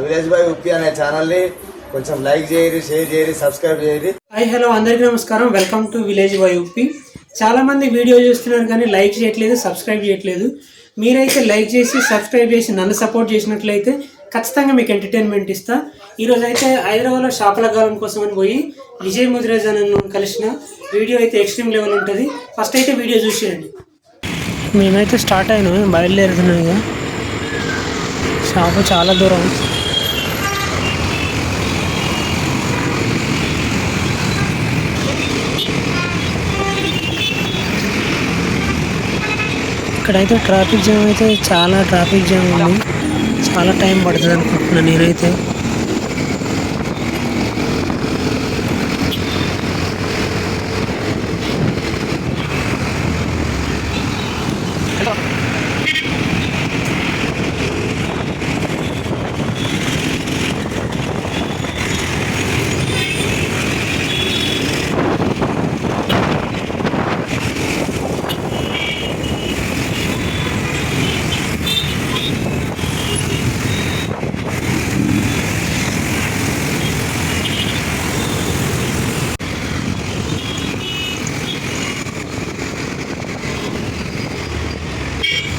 Village boy ఉప్పి అనే ఛానల్ని కొంచెం లైక్ చేయరి, షేర్ చేయరి, సబ్స్క్రైబ్ చేయరి. హాయ్ హలో అందరికీ నమస్కారం. Welcome to village boy Uppi. చాలామంది వీడియో చూస్తున్నారు కానీ లైక్ చేయట్లేదు, సబ్స్క్రైబ్ చేయట్లేదు. మీరైతే లైక్ చేసి సబ్స్క్రైబ్ చేసి నన్ను సపోర్ట్ చేసినట్లయితే ఖచ్చితంగా మీకు ఎంటర్టైన్మెంట్ ఇస్తా. ఈరోజు అయితే హైదరాబాద్లో షాపుల కాలం కోసం అని పోయి విజయ్ ముదిరాజ్ నన్ను కలిసిన. వీడియో అయితే ఎక్స్ట్రీమ్ లెవెల్ ఉంటుంది. ఫస్ట్ అయితే వీడియో చూసేయండి. మేమైతే స్టార్ట్ అయినాం, బయలుదేరుతున్నాం. ఇక షాపు చాలా దూరం. ఇక్కడైతే ట్రాఫిక్ జామ్ అయితే చాలా ట్రాఫిక్ జామ్ ఉంది. చాలా టైం పడుతుంది అనుకుంటున్నాను నేనైతే.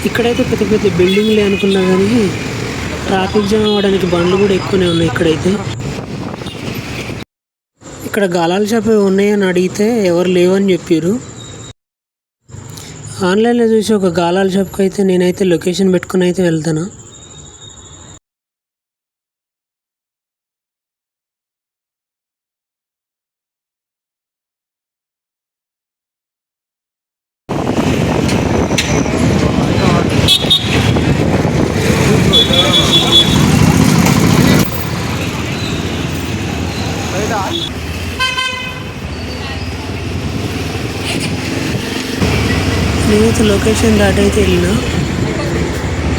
ఇక్కడైతే పెద్ద పెద్ద బిల్డింగ్లే అనుకున్నా కానీ ట్రాఫిక్ జామ్ అవ్వడానికి బండ్లు కూడా ఎక్కువనే ఉన్నాయి. ఇక్కడైతే ఇక్కడ గాలాల షాప్ ఉన్నాయని అడిగితే ఎవరు లేవని చెప్పారు. ఆన్లైన్లో చూసి ఒక గాలాల షాప్కి అయితే నేనైతే లొకేషన్ పెట్టుకుని అయితే వెళ్తాను. నేనైతే లొకేషన్ దాటి అయితే వెళ్ళినా.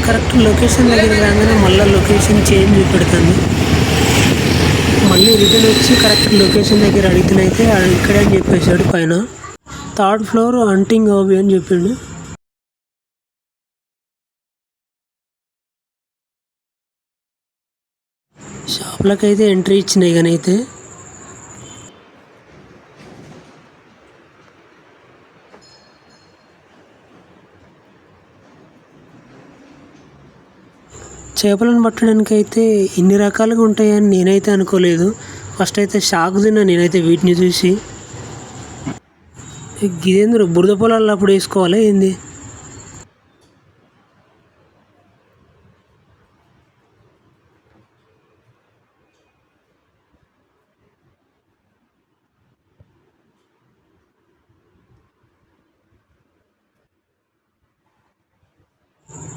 కరెక్ట్ లొకేషన్ దగ్గర రాగానే మళ్ళీ లొకేషన్ చేంజ్ చూపెడతాను. మళ్ళీ రిటర్న్ వచ్చి కరెక్ట్ లొకేషన్ దగ్గర అడిగితేనైతే ఇక్కడే అని చెప్పేశాడు. పైన 3rd ఫ్లోర్ హంటింగ్ హాబీ అని చెప్పిండు. షాప్లకి అయితే ఎంట్రీ ఇచ్చినాయి. కానీ అయితే చేపలను పట్టడానికి అయితే ఇన్ని రకాలుగా ఉంటాయని నేనైతే అనుకోలేదు. ఫస్ట్ అయితే షాక్ తిన్నా నేనైతే వీటిని చూసి. గిదేంద్ర బురద పొలాల్లో అప్పుడు వేసుకోవాలి ఏంది?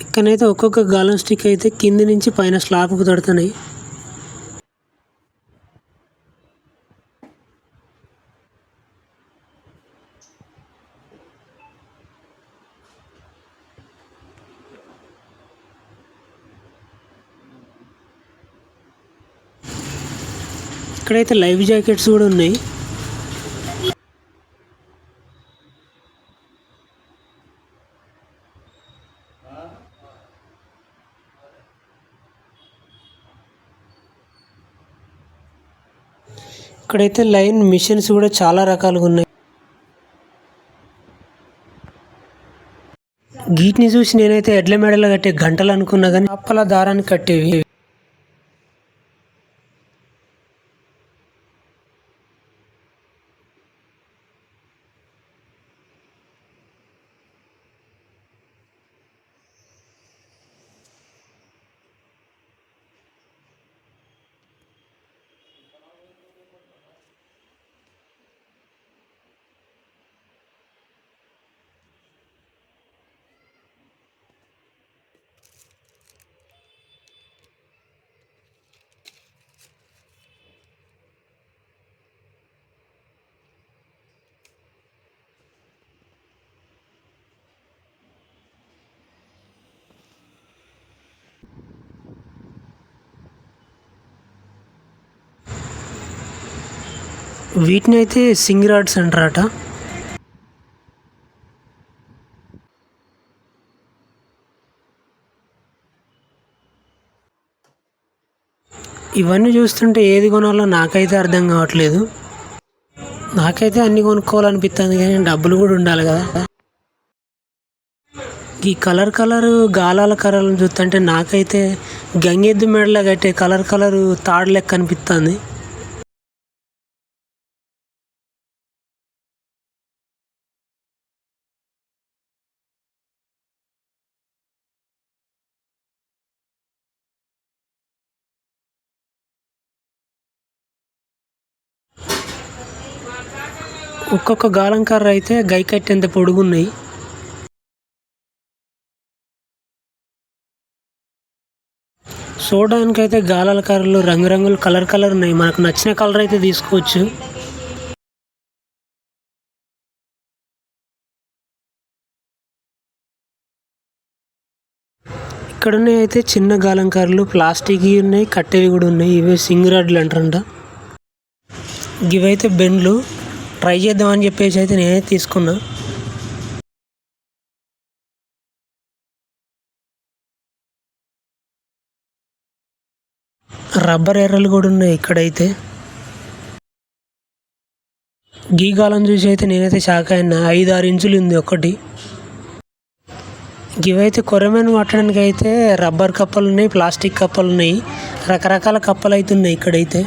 ఇక్కడైతే ఒక్కొక్క గాలం స్టిక్ అయితే కింది నుంచి పైన స్లాబ్కు తడుతున్నాయి. ఇక్కడైతే లైవ్ జాకెట్స్ కూడా ఉన్నాయి. ఇక్కడైతే లైన్ మిషన్స్ కూడా చాలా రకాలుగా ఉన్నాయి. వీటిని చూసి నేనైతే ఎడ్ల మెడలో కట్టే గంటలు అనుకున్నా కానీ అప్పల దారానికి కట్టేవి. వీటిని అయితే సింగ్ రాడ్స్ అంటారట. ఇవన్నీ చూస్తుంటే ఏది కొనాలో నాకైతే అర్థం కావట్లేదు. నాకైతే అన్ని కొనుక్కోవాలనిపిస్తుంది కానీ డబ్బులు కూడా ఉండాలి కదా. ఈ కలర్ గాలాల కర్రలను చూస్తుంటే నాకైతే గంగెద్దు మెడలో కట్టే కలర్ తాడు లెక్క అనిపిస్తుంది. ఒక్కొక్క గాలం కర్ర అయితే గై కట్టేంత పొడుగున్నాయి. చూడడానికైతే గాలాల కర్రలు రంగురంగులు కలర్ ఉన్నాయి. మనకు నచ్చిన కలర్ అయితే తీసుకోవచ్చు. ఇక్కడ ఉన్నాయి అయితే చిన్న గాలం కర్రలు, ప్లాస్టిక్ ఉన్నాయి, కట్టేవి కూడా ఉన్నాయి. ఇవే సింగరాడ్లు అంటారంట. ఇవైతే బెండ్లు ట్రై చేద్దామని చెప్పేసి అయితే నేనే తీసుకున్నా. రబ్బర్ ఎర్రలు కూడా ఉన్నాయి ఇక్కడైతే. గీగాలం చూసి అయితే నేనైతే షాక్ అయినా. 5-6 ఇంచులు ఉంది ఒకటి. ఇవైతే కొరమేను పట్టడానికి అయితే రబ్బర్ కప్పలు ఉన్నాయి, ప్లాస్టిక్ కప్పలు ఉన్నాయి, రకరకాల కప్పలు అయితే ఉన్నాయి ఇక్కడైతే.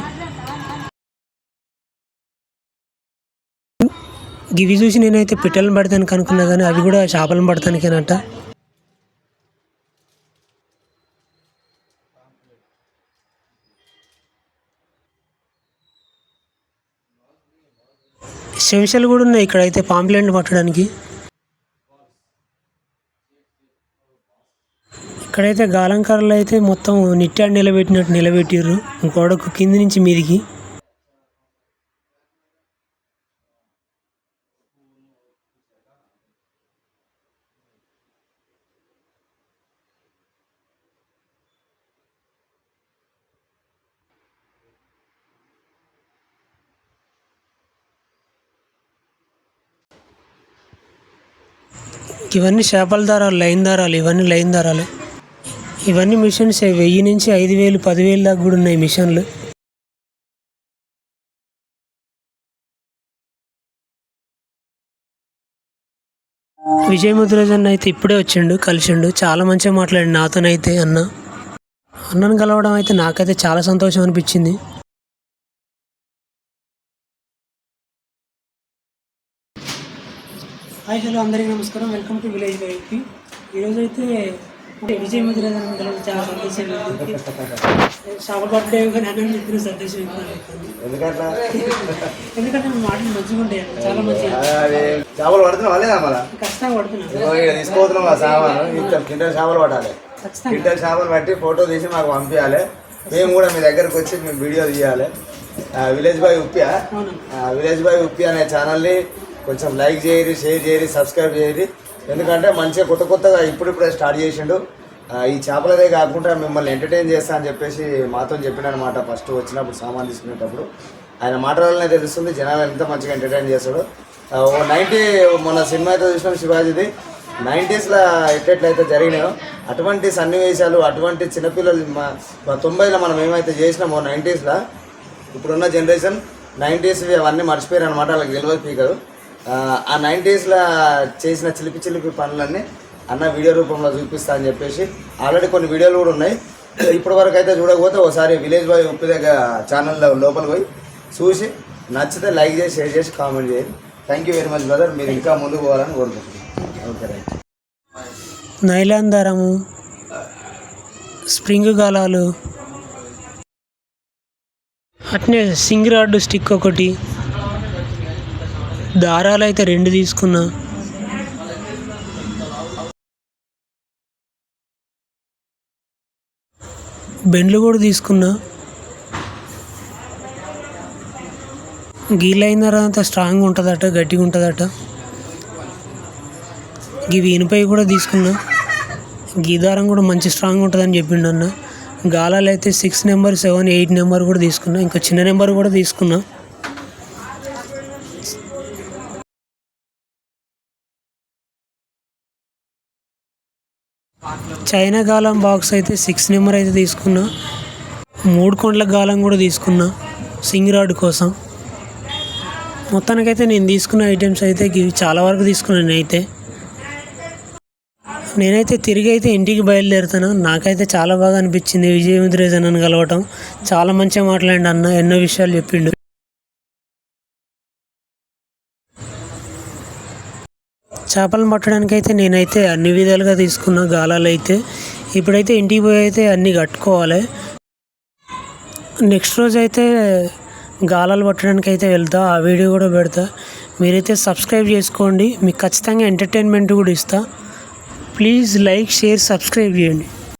ఇవి చూసి నేనైతే పిట్టలను పడతానికి అనుకున్నా కానీ అవి కూడా చేపలను పడతానికేనట. చెంచాలు కూడా ఉన్నాయి ఇక్కడైతే పాంప్లెట్లు పట్టడానికి. ఇక్కడైతే గాలం కర్రలు అయితే మొత్తం నిట్టాడు నిలబెట్టినట్టు నిలబెట్టిర్రు గోడకు కింది నుంచి మీదికి. ఇవన్నీ చేపల దారాలు, లైన్ దారాలు. ఇవన్నీ లైన్ దారాలు. ఇవన్నీ మిషన్స్ 1000 నుంచి 5000, 10,000 దాకా కూడా ఉన్నాయి మిషన్లు. విజయ్ ముద్రాజ్ అన్న అయితే ఇప్పుడే వచ్చిండు, కలిసిండు. చాలా మంచిగా మాట్లాడిండు నాతోనైతే. అన్నను కలవడం అయితే నాకైతే చాలా సంతోషం అనిపించింది. హాయ్ హలో అందరికీ నమస్కారం. Welcome to village by UP. ఈరోజు అయితే విజయ్ ముద్రాజ్ అన్న కలవడం చాలా సంతోషంగా ఉంది. షాప బర్త్డే కానీ అన్నని చెప్పిన సంతోషం ఎందుకంటే మాటలు మంచిగా ఉంటాయి. చాలా మంచిగా చేపలు పడుతున్నావా లేదా? మళ్ళీ ఖచ్చితంగా పడుతున్నాను. తీసుకోతున్నాం ఆ సామాను. కింటల్ చేపలు పట్టాలి. కింటల్ చేపలు పట్టి ఫోటో తీసి మాకు పంపించాలి. మేము కూడా మీ దగ్గరకు వచ్చి మేము వీడియో తీయాలి. విలేజ్ బై ఉప్పి, విలేజ్ బై ఉప్పి అనే ఛానల్ని కొంచెం లైక్ చేయరి, షేర్ చేయరి, సబ్స్క్రైబ్ చేయరి. ఎందుకంటే మంచిగా కొత్తగా ఇప్పుడిప్పుడే స్టార్ట్ చేసిండు. ఈ చేపలదే కాకుండా మిమ్మల్ని ఎంటర్టైన్ చేస్తా అని చెప్పేసి మాతో చెప్పినమాట. ఫస్ట్ వచ్చినప్పుడు సామాన్ తీసుకునేటప్పుడు ఆయన మాటలనే తెలుస్తుంది జనాలు ఎంత మంచిగా ఎంటర్టైన్ చేస్తాడు. 90 మొన్న సినిమా అయితే చూసినాం శివాజీది. 90స్లో ఎట్లయితే జరిగినాయో అటువంటి సన్నివేశాలు, అటువంటి చిన్నపిల్లలు 90లో మనం ఏమైతే చేసినామో 90స్లో, ఇప్పుడున్న జనరేషన్ 90s అవన్నీ మర్చిపోయారు అనమాట. వాళ్ళకి తెలియదు పీకదు. ఆ 90స్లో చేసిన చిలిపి పనులన్నీ అన్న వీడియో రూపంలో చూపిస్తా అని చెప్పేసి ఆల్రెడీ కొన్ని వీడియోలు కూడా ఉన్నాయి. ఇప్పటి వరకు అయితే చూడకపోతే ఒకసారి విలేజ్ బాయ్ ఉప్పి దగ్గర ఛానల్లో లోపలికి పోయి చూసి నచ్చితే లైక్ చేసి, షేర్ చేసి, కామెంట్ చేయండి. Thank you very much brother. మీరు ఇంకా ముందుకు పోవాలని కోరుకుంటున్నాను. Okay right. నైలాన్ దారము, స్ప్రింగ్ గాలాలు, అట్నే సింగరాడ్ స్టిక్ ఒకటి, దారాలు అయితే 2 తీసుకున్నా. బెండ్లు కూడా తీసుకున్నా. గీలైన తర్వాత స్ట్రాంగ్ ఉంటుందట, గట్టిగా ఉంటుందట. ఇవి ఇనుపై కూడా తీసుకున్నా. గీ దారం కూడా మంచి స్ట్రాంగ్ ఉంటుందని చెప్పిండు అన్న. గాలాలు అయితే 6 నెంబర్, 7, 8 నెంబర్ కూడా తీసుకున్నా. ఇంకా చిన్న నెంబర్ కూడా తీసుకున్నా. చైనా గాలం బాక్స్ అయితే 6 నెంబర్ అయితే తీసుకున్నా. 3 కొండల గాలం కూడా తీసుకున్నా సింగ్ రాడ్ కోసం. మొత్తానికైతే నేను తీసుకున్న ఐటమ్స్ అయితే ఇవి చాలా వరకు తీసుకున్నాను. నేనైతే తిరిగి అయితే ఇంటికి బయలుదేరుతాను. నాకైతే చాలా బాగా అనిపించింది విజయముద్రేజ్ అన్నను కలవటం. చాలా మంచిగా మాట్లాడి అన్న, ఎన్నో విషయాలు చెప్పిండు. చేపలను పట్టడానికి అయితే నేనైతే అన్ని విధాలుగా తీసుకున్న గాలాలు అయితే. ఇప్పుడైతే ఇంటికి పోయి అయితే అన్నీ కట్టుకోవాలి. నెక్స్ట్ రోజు అయితే గాలాలు పట్టడానికి అయితే వెళ్తా, ఆ వీడియో కూడా పెడతా. మీరైతే సబ్స్క్రైబ్ చేసుకోండి, మీకు ఖచ్చితంగా ఎంటర్టైన్మెంట్ కూడా ఇస్తా. ప్లీజ్ లైక్, షేర్, సబ్స్క్రైబ్ చేయండి.